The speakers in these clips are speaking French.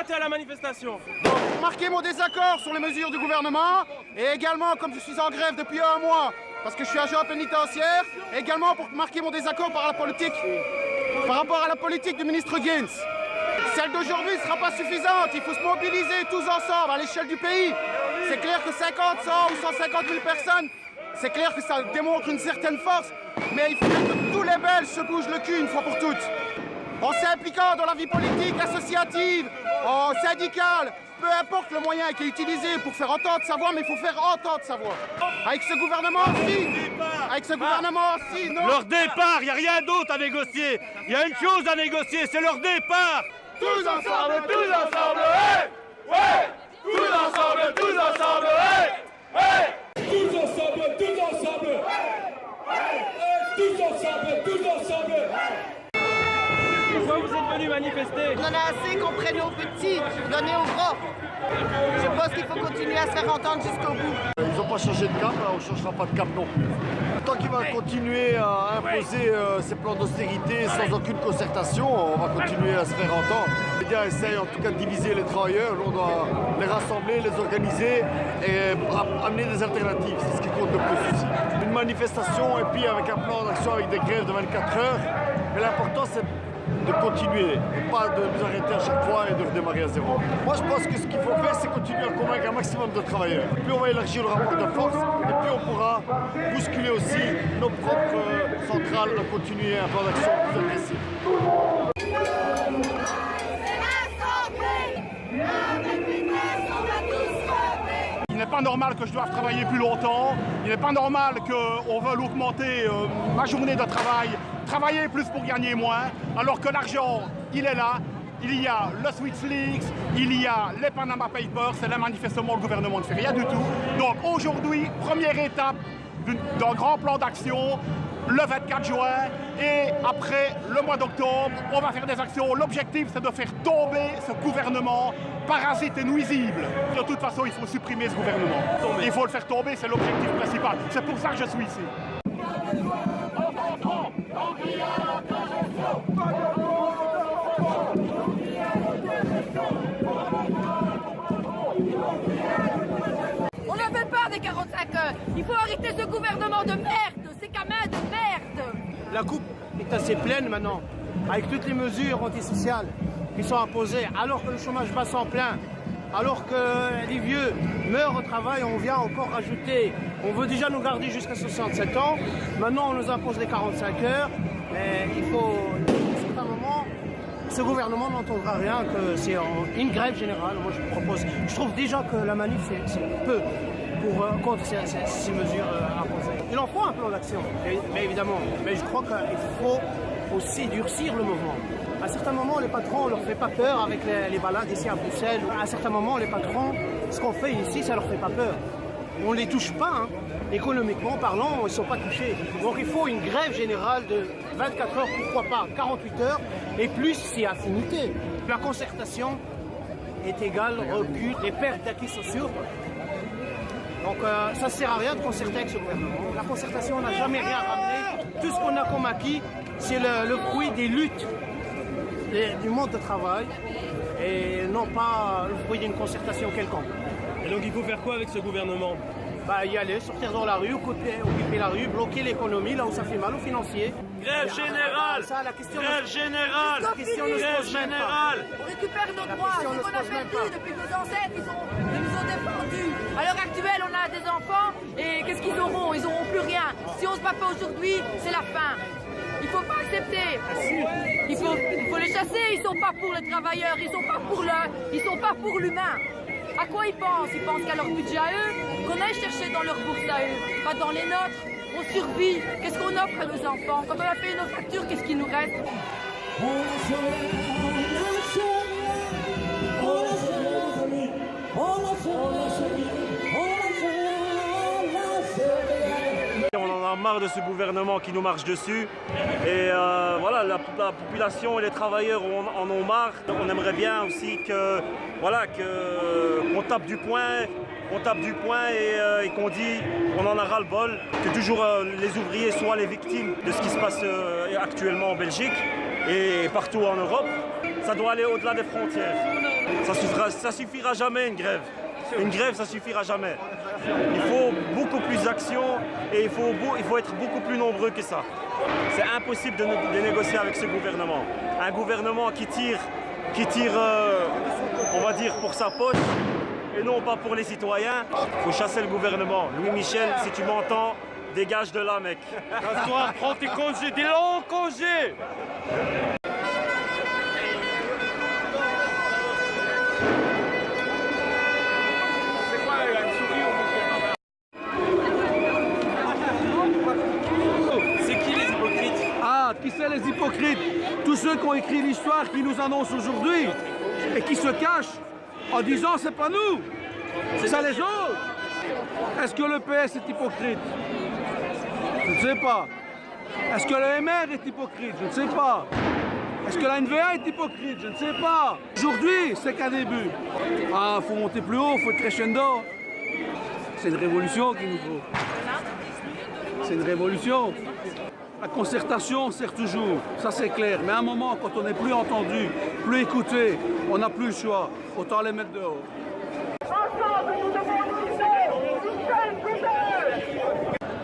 tu es à la manifestation? Pour marquer mon désaccord sur les mesures du gouvernement, et également, comme je suis en grève depuis un mois, parce que je suis agent pénitentiaire, et également pour marquer mon désaccord par rapport à la politique du ministre Gaines. Celle d'aujourd'hui ne sera pas suffisante, il faut se mobiliser tous ensemble à l'échelle du pays. C'est clair que 50, 100 ou 150 000 personnes, c'est clair que ça démontre une certaine force, mais il faut que tous les Belges se bougent le cul une fois pour toutes. En s'impliquant dans la vie politique, associative, en syndicale, peu importe le moyen qui est utilisé pour faire entendre sa voix, mais il faut faire entendre sa voix. Avec ce gouvernement-ci, non. Leur départ, il n'y a rien d'autre à négocier. Il y a une chose à négocier, c'est leur départ. Tous ensemble, ouais, ouais. Tous ensemble, ouais, ouais. Tous ensemble, tous ensemble, tous ensemble. Pourquoi vous êtes venus manifester? On en a assez qu'on prenne aux petits, donner aux grands. Je pense qu'il faut continuer à se faire entendre jusqu'au bout. Ils n'ont pas changé de cap, on ne changera pas de cap non plus. Tant qu'il va continuer à imposer ses plans d'austérité sans aucune concertation, on va continuer à se faire entendre. Les médias essayent en tout cas de diviser les travailleurs, on doit les rassembler, les organiser et amener des alternatives, c'est ce qui compte le plus aussi. Une manifestation et puis avec un plan d'action avec des grèves de 24 heures, mais l'important c'est de continuer et pas de nous arrêter à chaque fois et de redémarrer à zéro. Moi je pense que ce qu'il faut faire c'est continuer à convaincre un maximum de travailleurs. Plus on va élargir le rapport de force et plus on pourra bousculer aussi nos propres centrales à continuer un plan d'action plus agressif. Il n'est pas normal que je doive travailler plus longtemps, il n'est pas normal qu'on veuille augmenter ma journée de travail, travailler plus pour gagner moins, alors que l'argent, il est là. Il y a le SwissLeaks, il y a les Panama Papers, et là manifestement le gouvernement ne fait rien du tout. Donc aujourd'hui, première étape d'un grand plan d'action, le 24 juin, et après le mois d'octobre, on va faire des actions. L'objectif, c'est de faire tomber ce gouvernement parasite et nuisible. De toute façon, il faut supprimer ce gouvernement. Il faut le faire tomber, c'est l'objectif principal. C'est pour ça que je suis ici. On ne veut pas des 45 heures. Il faut arrêter ce gouvernement de merde, ces gamins de merde. La coupe est assez pleine maintenant, avec toutes les mesures antisociales qui sont imposées, alors que le chômage bat sans plein, alors que les vieux meurent au travail, on vient encore rajouter. On veut déjà nous garder jusqu'à 67 ans. Maintenant, on nous impose les 45 heures. Mais il faut, à un certain moment, ce gouvernement n'entendra rien, que c'est une grève générale. Moi, je trouve déjà que la manif, c'est peu contre ces mesures imposées. Il en faut un plan d'action, mais évidemment. Mais je crois qu'il faut aussi durcir le mouvement. À certains moments, les patrons, on leur fait pas peur avec les balades ici à Bruxelles. À certains moments, les patrons, ce qu'on fait ici, ça leur fait pas peur. On ne les touche pas, hein. Économiquement parlant, ils ne sont pas touchés. Donc il faut une grève générale de 24 heures, pourquoi pas 48 heures, et plus si affinité. La concertation est égale recul, les pertes d'acquis sociaux. Donc ça ne sert à rien de concerter avec ce gouvernement. La concertation, on n'a jamais rien ramené. Tout ce qu'on a comme acquis, c'est le fruit des luttes du monde de travail et non pas le fruit d'une concertation quelconque. Et donc il faut faire quoi avec ce gouvernement? Y aller, sortir dans la rue, occuper la rue, bloquer l'économie là où ça fait mal aux financiers. Grève générale! Grève générale! Grève générale! On récupère nos droits, ce qu'on a perdu depuis nos ancêtres, ils nous ont défendus. À l'heure actuelle, on a des enfants et qu'est-ce qu'ils auront? Ils n'auront plus rien. Si on se bat pas aujourd'hui, c'est la fin. Il faut pas accepter. Il faut les chasser. Ils sont pas pour les travailleurs. Ils sont pas pour l'humain. À quoi ils pensent? Ils pensent qu'à leur budget à eux, qu'on aille chercher dans leur bourse à eux, pas dans les nôtres. On survit. Qu'est-ce qu'on offre à nos enfants? Quand on a payé nos factures, qu'est-ce qu'il nous reste? On en a marre de ce gouvernement qui nous marche dessus et voilà, la population et les travailleurs en ont marre. On aimerait bien aussi qu'on tape du poing et qu'on dit on en a ras le bol, que toujours les ouvriers soient les victimes de ce qui se passe actuellement en Belgique et partout en Europe. Ça doit aller au-delà des frontières. Ça suffira jamais une grève. Une grève, ça suffira jamais. Il faut beaucoup plus d'action et il faut être beaucoup plus nombreux que ça. C'est impossible de négocier avec ce gouvernement. Un gouvernement qui tire, on va dire, pour sa poche et non pas pour les citoyens. Il faut chasser le gouvernement. Louis Michel, si tu m'entends, dégage de là, mec. Casse-toi, prends tes congés, des longs congés. Qui c'est les hypocrites? Tous ceux qui ont écrit l'histoire qui nous annoncent aujourd'hui et qui se cachent en disant c'est pas nous, c'est les autres. Est-ce que le PS est hypocrite? Je ne sais pas. Est-ce que le MR est hypocrite? Je ne sais pas. Est-ce que la NVA est hypocrite? Je ne sais pas. Aujourd'hui, c'est qu'un début. Ah, faut monter plus haut, faut être crescendo. C'est une révolution qu'il nous faut. C'est une révolution. La concertation sert toujours, ça c'est clair. Mais à un moment, quand on n'est plus entendu, plus écouté, on n'a plus le choix. Autant les mettre dehors.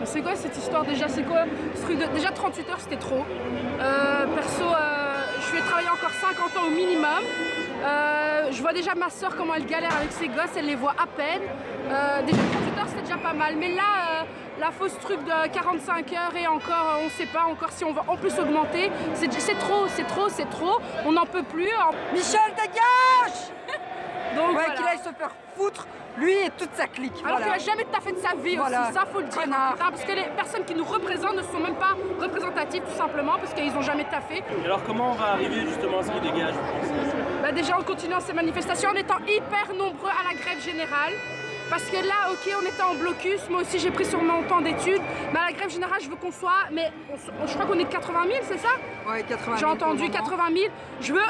C'est quoi cette histoire déjà? C'est quoi ce truc de... Déjà 38 heures c'était trop. Perso, je vais travailler encore 50 ans au minimum. Je vois déjà ma soeur comment elle galère avec ses gosses, elle les voit à peine. Déjà 38 heures c'était déjà pas mal. Mais là, la fausse truc de 45 heures et encore, on ne sait pas encore si on va en plus augmenter. C'est trop, c'est trop, c'est trop. On n'en peut plus. Michel, dégage! Donc ouais, voilà. Qu'il aille se faire foutre, lui et toute sa clique. Alors voilà. qu'il n'a jamais taffé de sa vie aussi, ça faut le dire. Parce que les personnes qui nous représentent ne sont même pas représentatives tout simplement parce qu'ils n'ont jamais taffé. Et alors comment on va arriver justement à ce qui dégage, vous pensez? Bah déjà en continuant ces manifestations, en étant hyper nombreux à la grève générale. Parce que là, ok, on était en blocus, moi aussi j'ai pris sur mon temps d'études, mais à la grève générale, je veux qu'on soit, mais je crois qu'on est 80 000, c'est ça? Ouais, 80 000. J'ai entendu 80 000. Je veux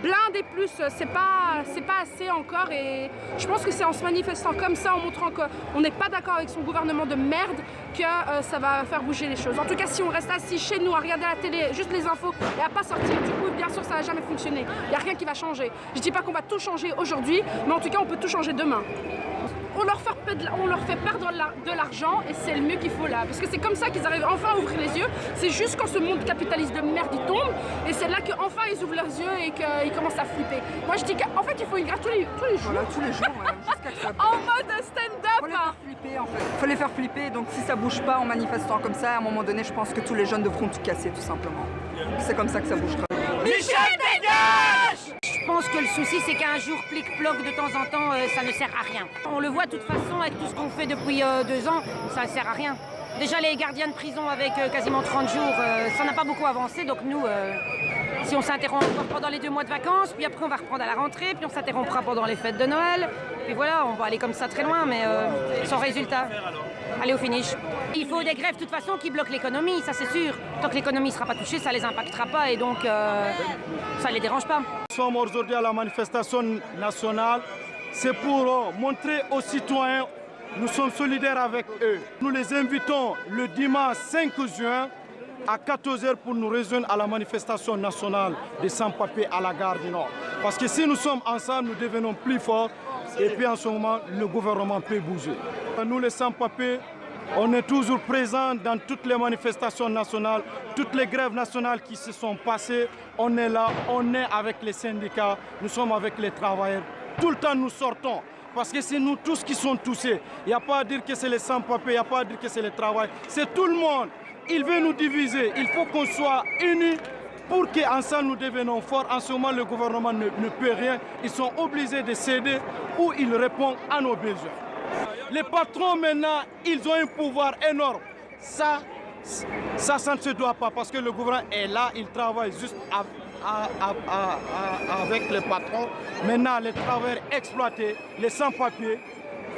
blinder plus, c'est pas assez encore et je pense que c'est en se manifestant comme ça, en montrant qu'on n'est pas d'accord avec son gouvernement de merde que ça va faire bouger les choses. En tout cas, si on reste assis chez nous à regarder la télé, juste les infos et à pas sortir, du coup, bien sûr, ça va jamais fonctionner. Il n'y a rien qui va changer. Je dis pas qu'on va tout changer aujourd'hui, mais en tout cas, on peut tout changer demain. On leur fait perdre de l'argent et c'est le mieux qu'il faut là. Parce que c'est comme ça qu'ils arrivent enfin à ouvrir les yeux. C'est juste quand ce monde capitaliste de merde il tombe et c'est là qu'enfin ils ouvrent leurs yeux et qu'ils commencent à flipper. Moi je dis qu'en fait il faut une grève tous les jours. Voilà, tous les jours, jusqu'à que ça en mode stand-up. Faut les faire flipper en fait. Faut les faire flipper, donc si ça bouge pas en manifestant comme ça, à un moment donné, je pense que tous les jeunes devront tout casser tout simplement. C'est comme ça que ça bougera. Michel, dégage! Je pense que le souci, c'est qu'un jour, plic-ploc, de temps en temps, ça ne sert à rien. On le voit de toute façon avec tout ce qu'on fait depuis 2 ans, ça ne sert à rien. Déjà, les gardiens de prison avec quasiment 30 jours, ça n'a pas beaucoup avancé. Donc nous, si on s'interrompt encore pendant les 2 mois de vacances, puis après on va reprendre à la rentrée, puis on s'interrompra pendant les fêtes de Noël. Et voilà, on va aller comme ça très loin, mais sans résultat. Allez au finish. Il faut des grèves de toute façon qui bloquent l'économie, ça c'est sûr. Tant que l'économie ne sera pas touchée, ça les impactera pas et donc ça ne les dérange pas. Nous sommes aujourd'hui à la manifestation nationale. C'est pour montrer aux citoyens nous sommes solidaires avec eux. Nous les invitons le dimanche 5 juin à 14 h pour nous rejoindre à la manifestation nationale des sans-papiers à la gare du Nord. Parce que si nous sommes ensemble, nous devenons plus forts et puis en ce moment, le gouvernement peut bouger. Nous les sans-papiers, on est toujours présents dans toutes les manifestations nationales, toutes les grèves nationales qui se sont passées. On est là, on est avec les syndicats, nous sommes avec les travailleurs. Tout le temps nous sortons parce que c'est nous tous qui sommes touchés. Il n'y a pas à dire que c'est les sans-papiers, il n'y a pas à dire que c'est les travailleurs. C'est tout le monde. Il veut nous diviser. Il faut qu'on soit unis pour qu'ensemble nous devenons forts. En ce moment, le gouvernement ne peut rien. Ils sont obligés de céder ou ils répondent à nos besoins. Les patrons maintenant, ils ont un pouvoir énorme. Ça ne se doit pas parce que le gouvernement est là, il travaille juste avec les patrons. Maintenant, les travailleurs exploités, les sans-papiers,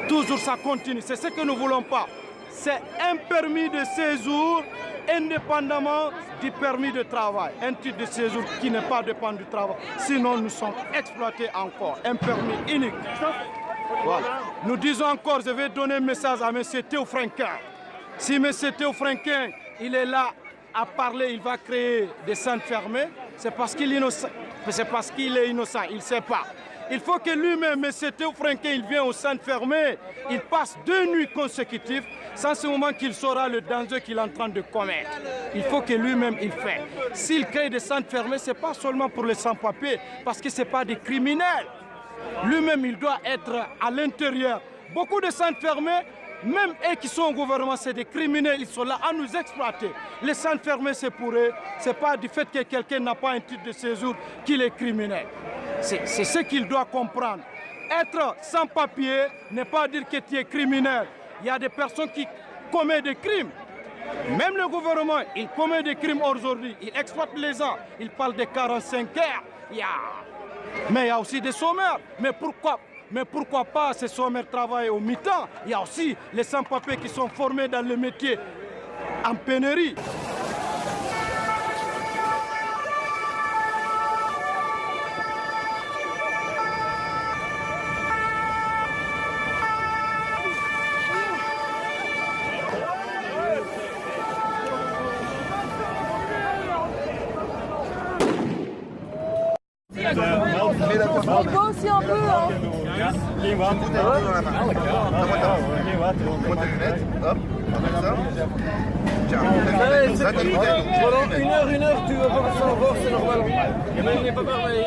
toujours ça continue. C'est ce que nous ne voulons pas. C'est un permis de séjour indépendamment du permis de travail. Un titre de séjour qui n'est pas dépendant du travail. Sinon, nous sommes exploités encore. Un permis unique. Voilà. Nous disons encore, je vais donner un message à M. Théo Franquin. Si M. Théo Franquin, il est là à parler, il va créer des centres fermés, c'est parce qu'il est innocent. C'est parce qu'il est innocent, il ne sait pas. Il faut que lui-même, M. Théo Franquin, il vient au centre fermé, il passe 2 nuits consécutives, sans ce moment qu'il saura le danger qu'il est en train de commettre. Il faut que lui-même, il fait. S'il crée des centres fermés, ce n'est pas seulement pour les sans-papiers, parce que ce n'est pas des criminels. Lui-même, il doit être à l'intérieur. Beaucoup de centres fermés, même eux qui sont au gouvernement, c'est des criminels, ils sont là à nous exploiter. Les centres fermés, c'est pour eux, ce n'est pas du fait que quelqu'un n'a pas un titre de séjour qu'il est criminel. C'est ce qu'il doit comprendre. Être sans papier n'est pas dire que tu es criminel. Il y a des personnes qui commettent des crimes. Même le gouvernement, il commet des crimes aujourd'hui. Il exploite les gens. Il parle de 45 heures. Mais il y a aussi des chômeurs. Mais pourquoi pas ces chômeurs travaillent au mi-temps? Il y a aussi les sans-papiers qui sont formés dans le métier en pénurie. On peut aussi un peu. Pendant 1 heure, tu vas pas savoir, c'est normal. Il n'est pas pareil.